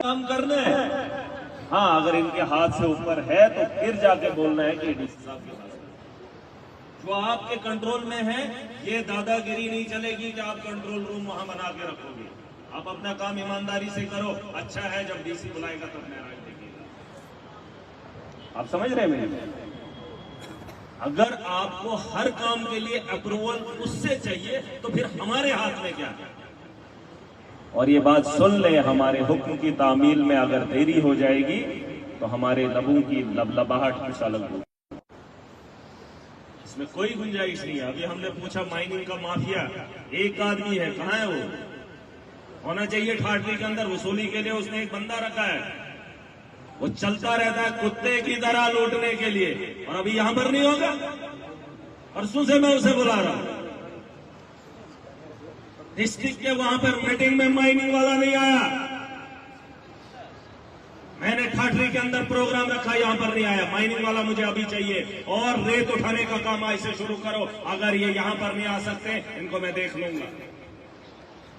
काम करना है। हाँ, अगर इनके हाथ से ऊपर है तो फिर जाके बोलना है कि डीसी साहब के पास जो आपके कंट्रोल में है। ये दादागिरी नहीं चलेगी कि आप कंट्रोल रूम वहां बना के रखोगे। आप अपना काम ईमानदारी से करो। अच्छा है, जब डीसी बुलाएगा तब मेरा देखिएगा। आप समझ रहे हैं मेरे? अगर आपको हर काम के लिए अप्रूवल उससे चाहिए तो फिर हमारे हाथ में क्या है? और ये बात सुन ले, हमारे हुक्म की तामील में अगर देरी हो जाएगी तो हमारे लबों की लबलबाहट कुछ अलग होगी। इसमें कोई गुंजाइश नहीं है। अभी हमने पूछा माइनिंग का माफिया एक आदमी है, कहां है वो? होना चाहिए ठाठरी के अंदर। वसूली के लिए उसने एक बंदा रखा है, वो चलता रहता है कुत्ते की तरह लूटने के लिए। और अभी यहां पर नहीं होगा। परसों से मैं उसे बुला रहा हूं। डिस्ट्रिक्ट के वहां पर मीटिंग में माइनिंग वाला नहीं आया। मैंने ठाठरी के अंदर प्रोग्राम रखा, यहां पर नहीं आया। माइनिंग वाला मुझे अभी चाहिए। और रेत उठाने का काम ऐसे शुरू करो। अगर ये यहां पर नहीं आ सकते, इनको मैं देख लूंगा,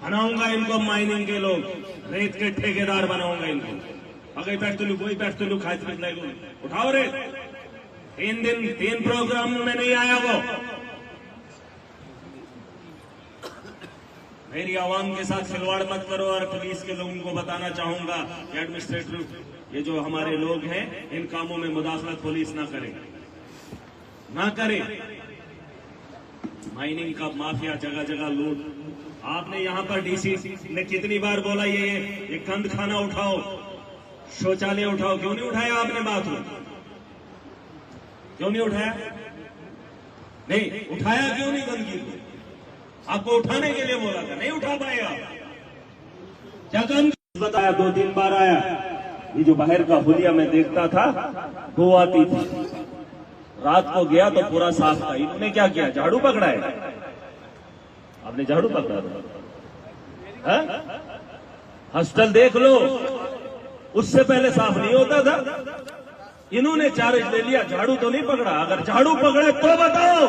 बनाऊंगा इनको माइनिंग के लोग, रेत के ठेकेदार बनाऊंगा इनको। अगर बैठतलू कोई बैठतलू खाए लगू उठाओ रेत। 3 दिन 3 प्रोग्राम में नहीं आया वो। मेरी आवाम के साथ खिलवाड़ मत करो। और पुलिस के लोगों को बताना चाहूंगा कि एडमिनिस्ट्रेटिव ये जो हमारे लोग हैं, इन कामों में मुदाखलत पुलिस ना करे। माइनिंग का माफिया जगह जगह लूट। आपने यहां पर डीसी ने कितनी बार बोला ये कंद खाना उठाओ, शौचालय उठाओ, क्यों नहीं उठाया आपने? बाथरूम क्यों नहीं उठाया? नहीं उठाया, क्यों नहीं? गंदगी को आपको उठाने के लिए बोला था, नहीं उठा पाए आप। क्या गंदगी बताया? 2-3 बार आया। ये जो बाहर का हुलिया में देखता था, वो आती थी। रात को गया तो पूरा साफ था। इन्होंने क्या किया? झाड़ू पकड़ा है। आपने झाड़ू पकड़ा था? हॉस्टल देख लो, उससे पहले साफ नहीं होता था। इन्होंने चार्ज ले लिया, झाड़ू तो नहीं पकड़ा। अगर झाड़ू पकड़े तो बताओ,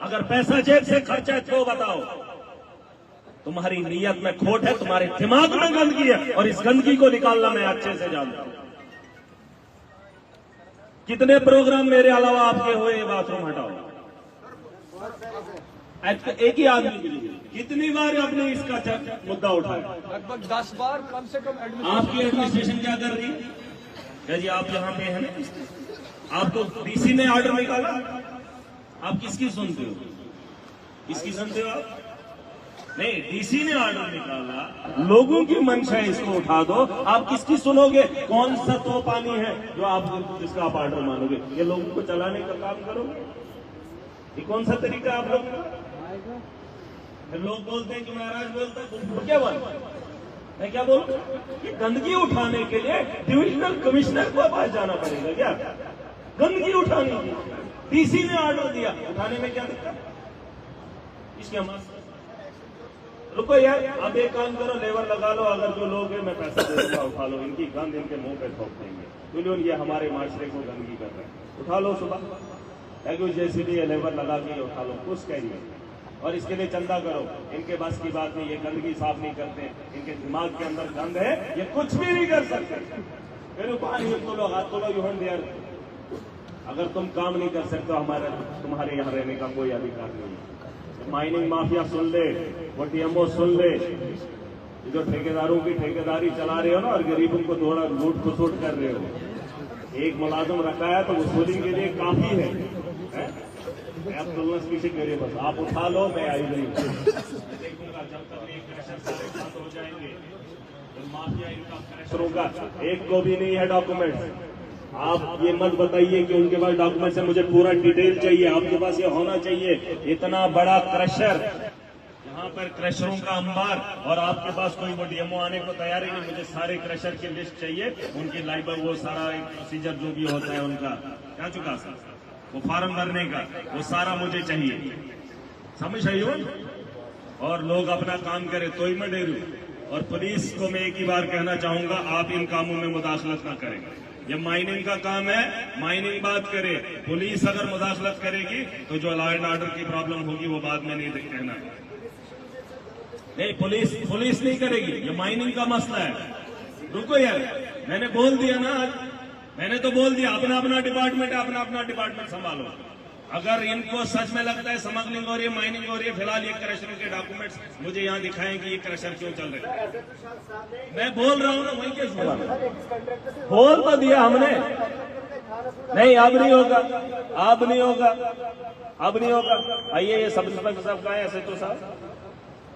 अगर पैसा जेब से खर्चा है तो बताओ। तुम्हारी नीयत में खोट है, तुम्हारे दिमाग में गंदगी है, और इस गंदगी को निकालना मैं अच्छे से जानता हूं। कितने प्रोग्राम मेरे अलावा आपके हुए? बाथरूम हटाओ, एक ही आदमी के लिए कितनी बार आपने इसका मुद्दा उठाया? लगभग 10 बार कम से कम। आपकी एडमिनिस्ट्रेशन क्या कर रही है? क्या जी आप यहां पे हैं ना? आपको डीसी ने ऑर्डर निकाला, आप किसकी सुनते हो? किसकी सुनते हो आप? नहीं, डीसी ने ऑर्डर निकाला, लोगों की मंशा है इसको उठा दो। आप किसकी सुनोगे? कौन सा तो पानी है जो आप जिसका आप ऑर्डर मानोगे? ये लोगों को चलाने का काम करोगे? ये कौन सा तरीका आप लोग का? फिर लोग बोलते हैं कि महाराज बोलता है, क्या बोल? मैं क्या बोलूं? ये गंदगी उठाने के लिए डिविजनल कमिश्नर को पास जाना पड़ेगा क्या? गंदगी उठाने की डीसी ने ऑर्डर दिया, उठाने में क्या दिक्कत? इसके हम रुको यार, अब एक काम करो, लेबर लगा लो। अगर जो लोग हैं मैं पैसा दे दूंगा, उठा लो। इनकी गंद इनके मुंह पे ठोक देंगे। बोलो ये हमारे माशरे को गंदगी कर रहे हैं, उठा लो सुबह। जैसे भी लेबर लगा के उठा लो, कुछ कहिए। और इसके लिए चंदा करो। इनके बस की बात नहीं, ये गंदगी साफ नहीं करते। इनके दिमाग के अंदर गंद है, ये कुछ भी नहीं कर सकते। अगर तुम काम नहीं कर सकते, तुम्हारे यहाँ रहने का कोई अधिकार नहीं है। माइनिंग माफिया सुन ले, वो टीएमओ सुन ले, जो ठेकेदारों की ठेकेदारी चला रहे हो ना, और गरीबों को थोड़ा लूट खसोट कर रहे हो। एक मुलाजिम रखा है तो वसूली के लिए काफी है? आप तुलना पीछे करिए, बस आप उठा लो, मैं आई नहीं देखूंगा। जब तक ये क्रशर सारे बंद हो जाएंगे तो माफिया इनका क्रशरों का एक को भी नहीं है डॉक्यूमेंट्स। आप ये मत बताइए कि उनके पास डॉक्यूमेंट्स है, मुझे पूरा डिटेल चाहिए। आपके पास ये होना चाहिए। इतना बड़ा क्रशर, यहाँ पर क्रशरों का अंबार, और आपके पास कोई वो डीएमओ आने को तैयार ही नहीं। मुझे सारे क्रशर की लिस्ट चाहिए, उनकी लाइब्रेरी, वो सारा प्रोसीजर जो भी होता है उनका, क्या चुका सर, वो फार्म भरने का, वो सारा मुझे चाहिए। समझ रही हो? और लोग अपना काम करें तो ही मैं दे दूं। और पुलिस को मैं एक ही बार कहना चाहूंगा, आप इन कामों में मुदाखलत ना करें। ये माइनिंग का काम है, माइनिंग बात करे। पुलिस अगर मुदाखलत करेगी तो जो लॉ एंड ऑर्डर की प्रॉब्लम होगी वो बाद में नहीं कहना। नहीं, पुलिस नहीं करेगी। ये माइनिंग का मसला है। रुको यार, मैंने बोल दिया ना आज, मैंने तो बोल दिया अपना अपना डिपार्टमेंट है, अपना अपना डिपार्टमेंट संभालो। अगर इनको सच में लगता है स्मगलिंग हो रही है, माइनिंग हो रही है, फिलहाल ये क्रशर के डॉक्यूमेंट्स मुझे यहाँ दिखाएं कि ये क्रशर क्यों चल रहे हैं। मैं बोल रहा हूँ ना, वही क्या बोल तो दिया हमने। नहीं, अब नहीं होगा, अब नहीं होगा, अब नहीं होगा। आइए, ये सब इंस्पेक्टर साहब कहाँ है? SHO साहब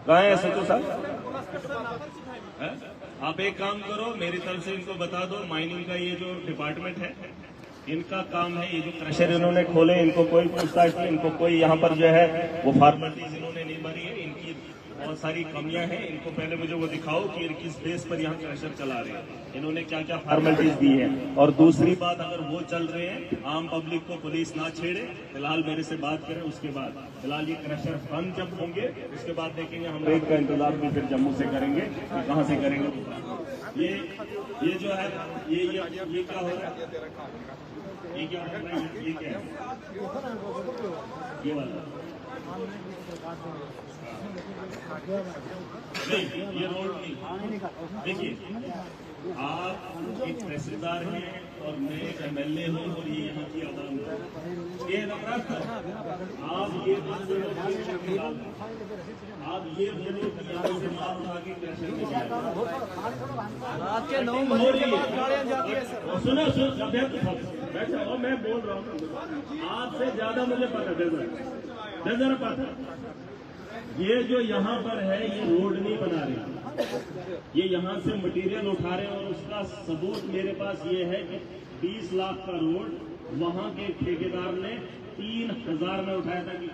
कहाँ है? SHO साहब, आप एक काम करो, मेरी तरफ से इनको बता दो, माइनिंग का ये जो डिपार्टमेंट है इनका काम है, ये जो क्रशर इन्होंने खोले इनको कोई पूछताछ नहीं, इनको कोई यहाँ पर जो है वो फॉर्मेलिटीज इन्होंने नहीं भरी है, इनकी बहुत सारी कमियां हैं। इनको पहले मुझे वो दिखाओ कि किस बेस पर यहाँ क्रशर चला रहे हैं, इन्होंने क्या क्या फॉर्मेलिटीज दी है। और दूसरी बात, अगर वो चल रहे हैं, आम पब्लिक को पुलिस ना छेड़े, फिलहाल मेरे से बात करें, उसके बाद फिलहाल ये क्रशर बंद जब होंगे उसके बाद देखेंगे। हम रेट का इंतजार भी फिर जम्मू से करेंगे कि कहाँ से करेंगे। ये जो है ये क्या हो रहा है, ये क्या हो रहा है, ये क्या है, ये वाला नहीं, ये रोड नहीं। देखिए, आप एक तहसीलदार हैं और मैं एक MLA हूँ और ये यहाँ की आवाम है, ये नफरत है। आप ये बोलो कि यहाँ से माल उठा के क्रशर में जाए, रात के 9 बजे के बाद गाड़ियां जाती है सर। सुनो बैठो, और मैं बोल रहा हूँ, आपसे ज्यादा मुझे पता जरा पता। ये जो यहाँ पर है ये रोड नहीं बना रहे, ये यहाँ से मटेरियल उठा रहे हैं और उसका सबूत मेरे पास ये है कि 20 लाख का रोड वहाँ के ठेकेदार ने 3000 में उठाया था कि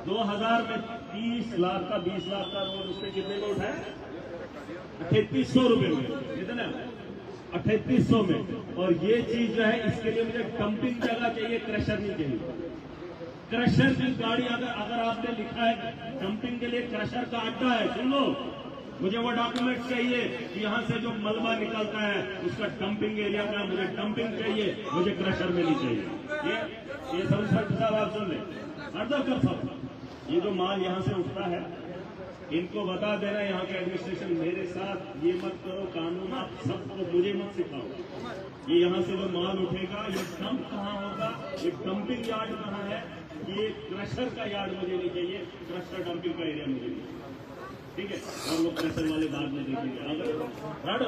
2000 में 30 लाख का 20 लाख का रोड उसने कितने में उठाया? 3800 रुपए में, कितना? 3800 में। और ये चीज जो है, इसके लिए मुझे डंपिंग जगह चाहिए, क्रशर नहीं चाहिए। क्रशर की गाड़ी अगर आपने लिखा है डंपिंग के लिए क्रशर का अड्डा है, सुन लो, मुझे वो डॉक्यूमेंट चाहिए कि यहाँ से जो मलबा निकलता है उसका डंपिंग एरिया का मुझे डंपिंग चाहिए, मुझे क्रशर में नहीं चाहिए। ये सब इंस्पेक्टर साहब आप सुन लें, अर्धकर साहब, ये जो माल यहाँ से उठता है इनको बता देना, यहाँ के एडमिनिस्ट्रेशन मेरे साथ ये मत करो, कानून आप सबको मुझे मत सिखाओ। ये यहाँ से जो माल उठेगा ये डंप कहाँ होगा, ये डंपिंग यार्ड कहाँ है, ये क्रशर का यार्ड मुझे नहीं चाहिए, क्रशर डंपिंग का एरिया मुझे नहीं, ठीक है। और वो क्रशर वाले बाद में देखेंगे। अगर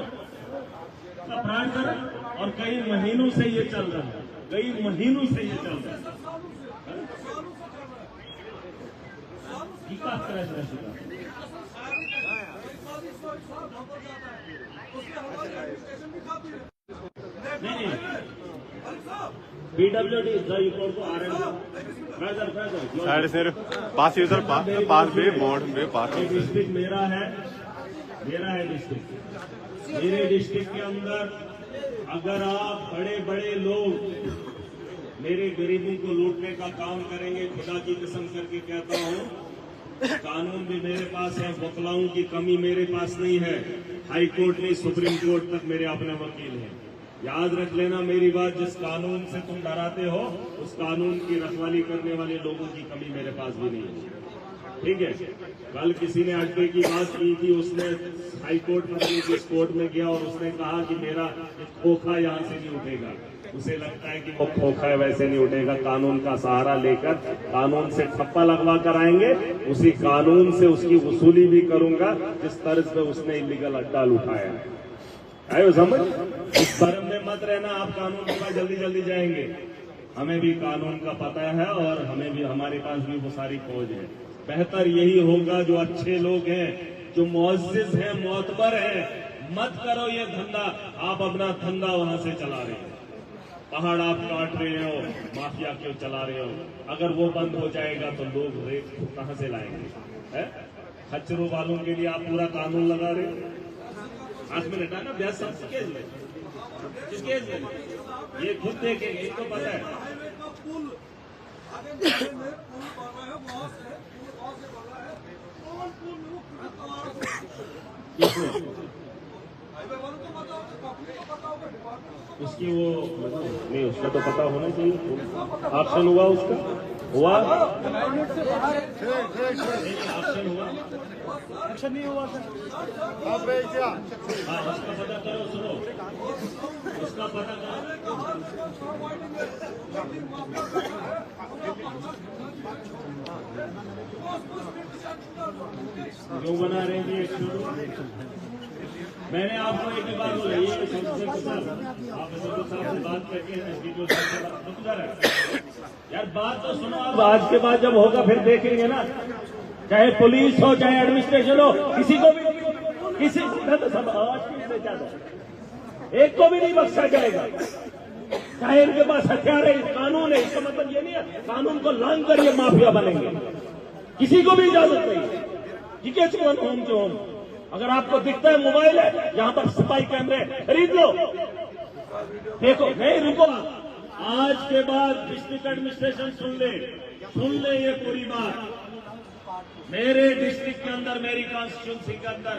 अपराध कर, और कई महीनों से ये चल रहा है, कई महीनों से ये चल रहा है। नहीं, PWD साइड से पास यूजर पास भी बोर्ड में पास डिस्ट्रिक्ट मेरा है डिस्ट्रिक्ट। मेरे डिस्ट्रिक्ट के अंदर अगर आप बड़े बड़े लोग मेरे गरीबों को लूटने का काम करेंगे, खुदा की कसम करके कहता हूँ, कानून भी मेरे पास है, वकलाओं की कमी मेरे पास नहीं है। हाई कोर्ट नहीं, सुप्रीम कोर्ट तक मेरे अपने वकील हैं। याद रख लेना मेरी बात, जिस कानून से तुम डराते हो उस कानून की रखवाली करने वाले लोगों की कमी मेरे पास भी नहीं है, ठीक है। कल किसी ने अड्डे की बात की थी, उसने हाई कोर्ट में जिस कोर्ट में गया और उसने कहा कि मेरा खोखा यहाँ से नहीं उठेगा। उसे लगता है कि वो खोखा है, वैसे नहीं उठेगा। कानून का सहारा लेकर कानून से ठप्पा लगवा कर आएंगे, उसी कानून से उसकी वसूली भी करूंगा जिस तर्ज पे उसने इलीगल अड्डा उठाया है। आयो समझ, इस भरम में मत रहना आप कानून के पास जल्दी जल्दी जाएंगे। हमें भी कानून का पता है और हमें भी, हमारे पास भी वो सारी फौज है। बेहतर यही होगा जो अच्छे लोग हैं, जो मुअज़्ज़िज़ हैं, मोतबर हैं, मत करो ये धंधा। आप अपना धंधा वहां से चला रहे हो, पहाड़ आप काट रहे हो, माफिया क्यों चला रहे हो। अगर वो बंद हो जाएगा तो लोग रेत कहां से लाएंगे? खच्चरों वालों के लिए आप पूरा कानून लगा रहे हो। 5 मिनट है ना, ब्याज सब किसके ये खुद देखेंगे, इनको पता है। उसकी वो नहीं, उसका तो पता होना चाहिए। ऑप्शन हुआ उसका, हुआ एक्शन नहीं हुआ सर। हाँ, उसका पता करो, सुनो, उसका पता करो। क्यों बना रहे हैं ये शुरू? मैंने आपको एक ही बात बोली, ये सबसे आप साहब से बात करके यार बात तो सुनो आप। आज के बाद जब होगा फिर देखेंगे ना, चाहे पुलिस हो चाहे एडमिनिस्ट्रेशन हो, किसी को भी किसी तो सब आज ज्यादा एक को भी नहीं बख्शा जाएगा, चाहे इनके पास हथियार है, कानून है। इसका मतलब ये नहीं है कानून को लांग कर ये माफिया बनेंगे, किसी को भी इजाजत नहीं है। होम जो होम, अगर आपको दिखता है मोबाइल है यहां पर स्पाई कैमरे खरीद लो, देखो। नहीं रुको, आज के बाद डिस्ट्रिक्ट एडमिनिस्ट्रेशन सुन ले ये पूरी बात। मेरे डिस्ट्रिक्ट के अंदर, मेरी कॉन्स्टिट्यूंसी के अंदर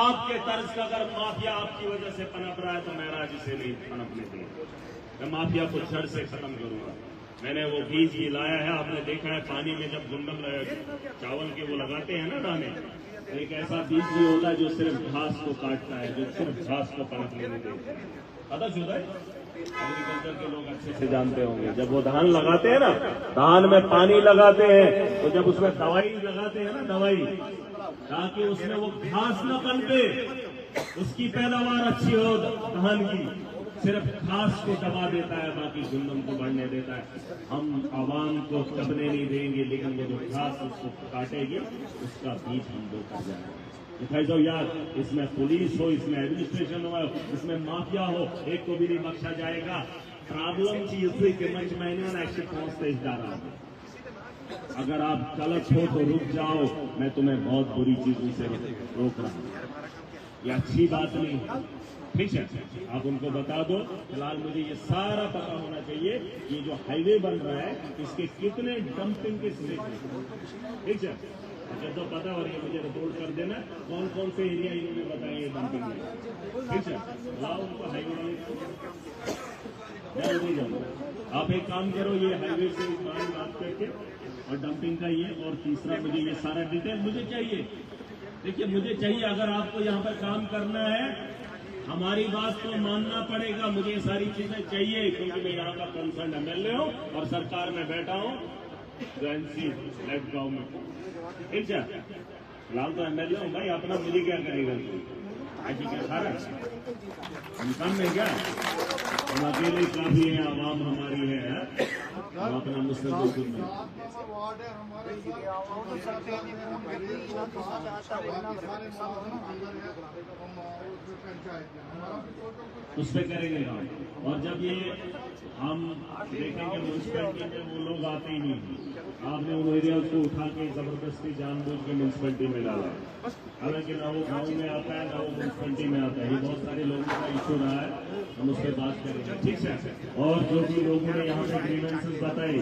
आपके तर्ज का अगर माफिया आपकी वजह से पनप रहा है तो मैं राजी से नहीं पनपने दूंगा। मैं माफिया को जड़ से खत्म करूंगा। मैंने वो बीज भी लाया है, आपने देखा है पानी में जब गुंडम चावल के वो लगाते हैं ना दाने, एक ऐसा बीज भी होता है जो सिर्फ घास को काटता है, जो सिर्फ घास को पनपने नहीं देता। पता चुका है, एग्रीकल्चर के लोग अच्छे से जानते होंगे। जब वो धान लगाते हैं ना, धान में पानी लगाते हैं तो जब उसमें दवाई लगाते हैं ना, दवाई, ताकि उसमें वो घास न पनपे, उसकी पैदावार अच्छी हो धान की, सिर्फ घास को दबा देता है, बाकी गुंडम को बढ़ने देता है। हम आवाम को दबने नहीं देंगे, लेकिन वो जो घास उसको काटेगी उसका बीज हम दो कर जाएंगे। दिखाई दो यार, इसमें पुलिस हो, इसमें एडमिनिस्ट्रेशन हो, इसमें माफिया हो, एक को भी नहीं बख्शा जाएगा। प्रॉब्लम चीज थी कि मैंने एक्शन पहुंचते जा रहा हूं। अगर आप गलत हो तो रुक जाओ, मैं तुम्हें बहुत बुरी चीजों से रोक रहा हूं। ये अच्छी बात नहीं है, ठीक है? आप उनको बता दो। फिलहाल मुझे ये सारा पता होना चाहिए, ये जो हाईवे बन रहा है इसके कितने डंपिंग के स्टेशन, ठीक है? अच्छा तो पता, और ये मुझे रिपोर्ट कर देना कौन कौन से एरिया इन्होंने बताया ये डंपिंग में, ठीक है? लाओ उनको हाईवे वाले नहीं जाऊंगा। आप एक काम करो, ये हाईवे से बात करके और डंपिंग का ये, और तीसरा मुझे ये सारा डिटेल मुझे चाहिए। देखिए मुझे चाहिए, अगर आपको यहाँ पर काम करना है, हमारी बात को मानना पड़ेगा। मुझे ये सारी चीजें चाहिए, क्योंकि मैं यहाँ का कंसर्न एमएलए हूँ और सरकार में बैठा हूँ, एनसी लेफ्ट गवर्नमेंट, ठीक है? फिलहाल तो एमएलए हूँ भाई, अपना मुझे क्या करेगा? ऐसी क्या सारा इंसान में क्या, हम अकेले काफी है, आवाम हमारी है, हम अपना मुस्तकबिल में उस पर करेंगे काम। और जब ये हम देखेंगे म्यूनसिपैलिटी में वो लोग आते ही नहीं, आपने उन एरिया को उठा के जबरदस्ती जानबूझ के म्यूनसिपैलिटी में डाला, हालांकि ना वो गाँव में आता है ना वो म्यूनसिपैलिटी में आता है। ये बहुत सारे लोगों का इशू रहा है, हम उस पर बात करेंगे, ठीक है? और जो भी लोगों ने यहाँ पे ग्रीवेंसेस बताए